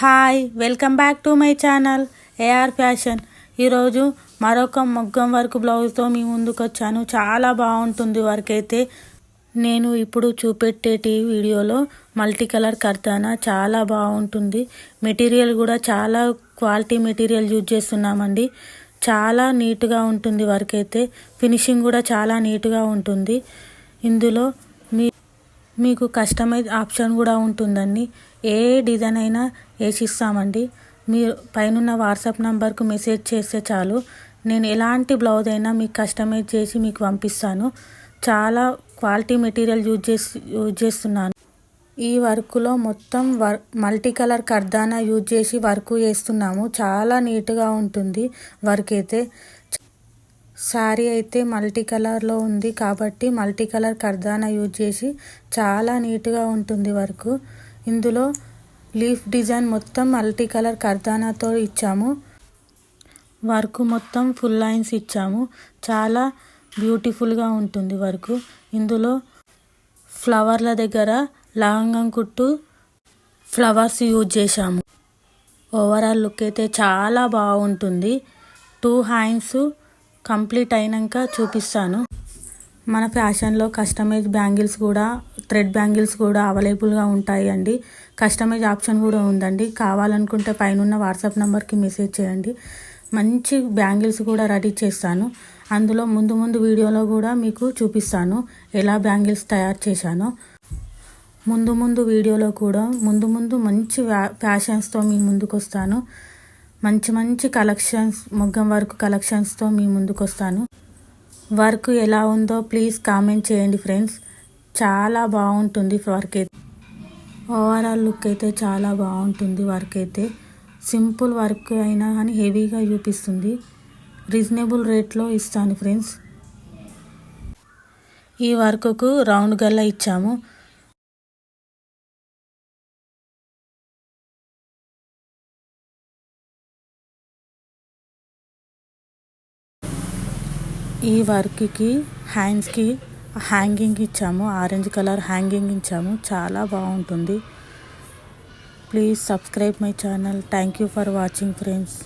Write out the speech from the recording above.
Hi welcome back to my channel AR fashion. ఈరోజు మరొక మగ్గం వర్క్ బ్లౌజ్తో మీ ముందుకు వచ్చాను. చాలా బాగుంటుంది వర్క్ అయితే. నేను ఇప్పుడు చూపెట్టేటి వీడియోలో మల్టీ కలర్ కర్దానా చాలా బాగుంటుంది. మెటీరియల్ కూడా చాలా క్వాలిటీ మెటీరియల్ యూజ్ చేస్తున్నామండి. చాలా నీట్గా ఉంటుంది వర్క్ అయితే. ఫినిషింగ్ కూడా చాలా నీట్గా ఉంటుంది. ఇందులో మీకు కస్టమైజ్ ఆప్షన్ కూడా ఉంటుందండి. ఏ డిజైన్ అయినా వేసిస్తామండి. మీరు పైన వాట్సాప్ నంబర్కు మెసేజ్ చేస్తే చాలు, నేను ఎలాంటి బ్లౌజ్ అయినా మీకు కస్టమైజ్ చేసి మీకు పంపిస్తాను. చాలా క్వాలిటీ మెటీరియల్ యూజ్ చేస్తున్నాను. ఈ వర్క్లో మొత్తం మల్టీ కలర్ కర్దానా యూజ్ చేసి వర్క్ చేస్తున్నాము. చాలా నీట్గా ఉంటుంది వర్క్ అయితే. శారీ అయితే మల్టీ కలర్లో ఉంది కాబట్టి మల్టీ కలర్ కర్దానా యూజ్ చేసి చాలా నీట్గా ఉంటుంది వర్క్. ఇందులో లీఫ్ డిజైన్ మొత్తం మల్టీ కలర్ కర్దానాతో ఇచ్చాము. వర్క్ మొత్తం ఫుల్ లైన్స్ ఇచ్చాము. చాలా బ్యూటిఫుల్గా ఉంటుంది వర్క్. ఇందులో ఫ్లవర్ల దగ్గర లవంగం కుట్టు ఫ్లవర్స్ యూజ్ చేశాము. ఓవరాల్ లుక్ అయితే చాలా బాగుంటుంది. 2 హ్యాండ్స్ కంప్లీట్ అయినాక చూపిస్తాను. మన ఫ్యాషన్లో కస్టమైజ్ బ్యాంగిల్స్ కూడా, థ్రెడ్ బ్యాంగిల్స్ కూడా అవైలబుల్గా ఉంటాయి అండి. కస్టమైజ్ ఆప్షన్ కూడా ఉందండి. కావాలనుకుంటే పైన వాట్సాప్ నెంబర్కి మెసేజ్ చేయండి. మంచి బ్యాంగిల్స్ కూడా రెడీ చేస్తాను. అందులో ముందు వీడియోలో కూడా మీకు చూపిస్తాను ఎలా బ్యాంగిల్స్ తయారు చేశానో. ముందు వీడియోలో కూడా ముందు మంచి ఫ్యాషన్స్తో మీ ముందుకు వస్తాను. మంచి కలెక్షన్స్, మగ్గం వర్క్ కలెక్షన్స్తో మీ ముందుకు వస్తాను. వర్క్ ఎలా ఉందో ప్లీజ్ కామెంట్ చేయండి ఫ్రెండ్స్. చాలా బాగుంటుంది వర్క్ అయితే. ఓవరాల్ లుక్ అయితే చాలా బాగుంటుంది వర్క్ అయితే. సింపుల్ వర్క్ అయినా కానీ హెవీగా చూపిస్తుంది. రీజనబుల్ రేట్లో ఇస్తాను ఫ్రెండ్స్. ఈ వర్క్కు రౌండ్ గల్ల ఇచ్చాము. ఈ వర్క్కి హ్యాండ్స్కి హ్యాంగింగ్ ఇచ్చాము. ఆరెంజ్ కలర్ హ్యాంగింగ్ ఇచ్చాము. చాలా బాగుంటుంది. Please subscribe my channel. Thank you for watching friends.